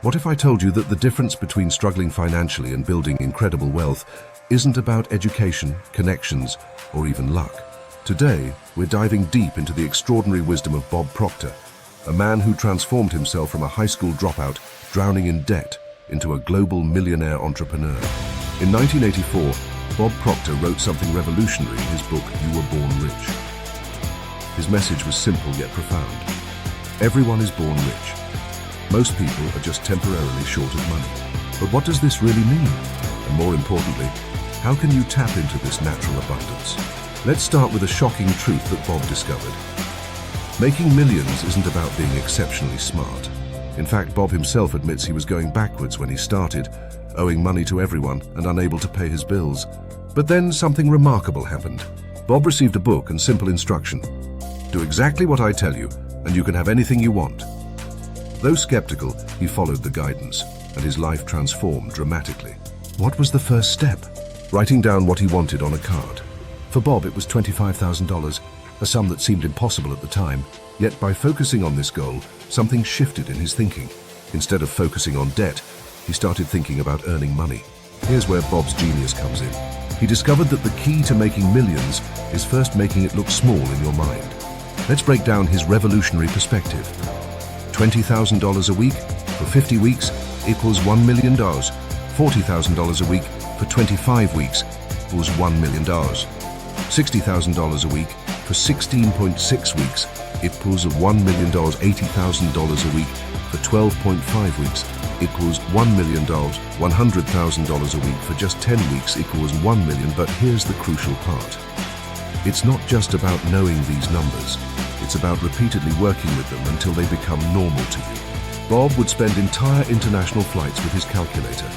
What if I told you that the difference between struggling financially and building incredible wealth isn't about education, connections, or even luck? Today, we're diving deep into the extraordinary wisdom of Bob Proctor, a man who transformed himself from a high school dropout, drowning in debt, into a global millionaire entrepreneur. In 1984, Bob Proctor wrote something revolutionary in his book, You Were Born Rich. His message was simple yet profound. Everyone is born rich. Most people are just temporarily short of money. But what does this really mean? And more importantly, how can you tap into this natural abundance? Let's start with a shocking truth that Bob discovered. Making millions isn't about being exceptionally smart. In fact, Bob himself admits he was going backwards when he started, owing money to everyone and unable to pay his bills. But then something remarkable happened. Bob received a book and simple instruction. Do exactly what I tell you, and you can have anything you want. Though skeptical, he followed the guidance, and his life transformed dramatically. What was the first step? Writing down what he wanted on a card. For Bob, it was $25,000, a sum that seemed impossible at the time. Yet by focusing on this goal, something shifted in his thinking. Instead of focusing on debt, he started thinking about earning money. Here's where Bob's genius comes in. He discovered that the key to making millions is first making it look small in your mind. Let's break down his revolutionary perspective. $20,000 a week for 50 weeks equals $1 million. $40,000 a week for 25 weeks equals $1 million. $60,000 a week for 16.6 weeks equals $1 million. $80,000 a week for 12.5 weeks equals $1 million. $100,000 a week for just 10 weeks equals $1 million. But here's the crucial part. It's not just about knowing these numbers. It's about repeatedly working with them until they become normal to you. Bob would spend entire international flights with his calculator,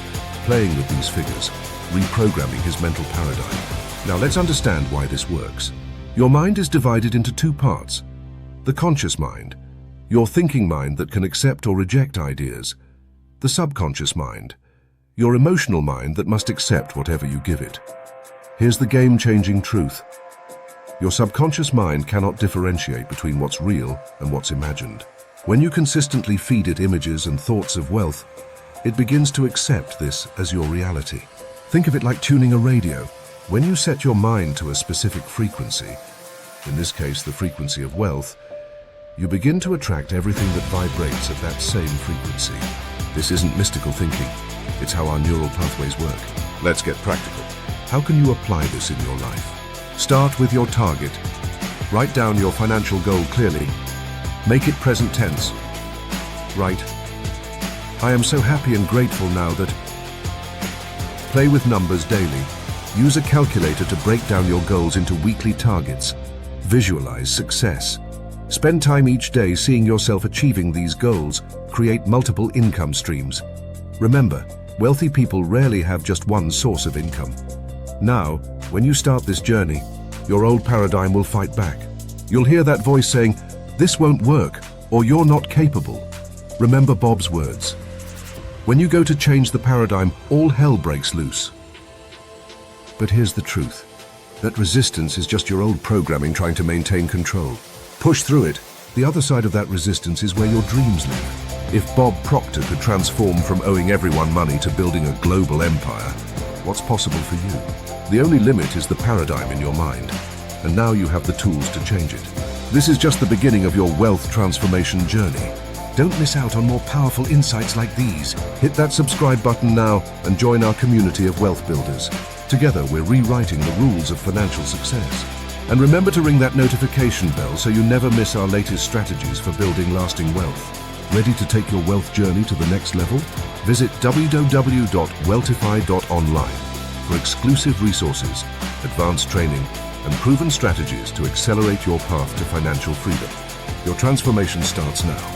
playing with these figures, reprogramming his mental paradigm. Now let's understand why this works. Your mind is divided into two parts. The conscious mind, your thinking mind that can accept or reject ideas. The subconscious mind, your emotional mind that must accept whatever you give it. Here's the game-changing truth. Your subconscious mind cannot differentiate between what's real and what's imagined. When you consistently feed it images and thoughts of wealth, it begins to accept this as your reality. Think of it like tuning a radio. When you set your mind to a specific frequency, in this case the frequency of wealth, you begin to attract everything that vibrates at that same frequency. This isn't mystical thinking. It's how our neural pathways work. Let's get practical. How can you apply this in your life? Start with your target. Write down your financial goal clearly. Make it present tense. Write, I am so happy and grateful now that... Play with numbers daily. Use a calculator to break down your goals into weekly targets. Visualize success. Spend time each day seeing yourself achieving these goals. Create multiple income streams. Remember, wealthy people rarely have just one source of income. Now, when you start this journey, your old paradigm will fight back. You'll hear that voice saying, this won't work, or you're not capable. Remember Bob's words. When you go to change the paradigm, all hell breaks loose. But here's the truth. That resistance is just your old programming trying to maintain control. Push through it. The other side of that resistance is where your dreams live. If Bob Proctor could transform from owing everyone money to building a global empire, what's possible for you? The only limit is the paradigm in your mind, and now you have the tools to change it. This is just the beginning of your wealth transformation journey. Don't miss out on more powerful insights like these. Hit that subscribe button now and join our community of wealth builders. Together, we're rewriting the rules of financial success. And remember to ring that notification bell so you never miss our latest strategies for building lasting wealth. Ready to take your wealth journey to the next level? Visit www.wealthify.online. for exclusive resources, advanced training, and proven strategies to accelerate your path to financial freedom. Your transformation starts now.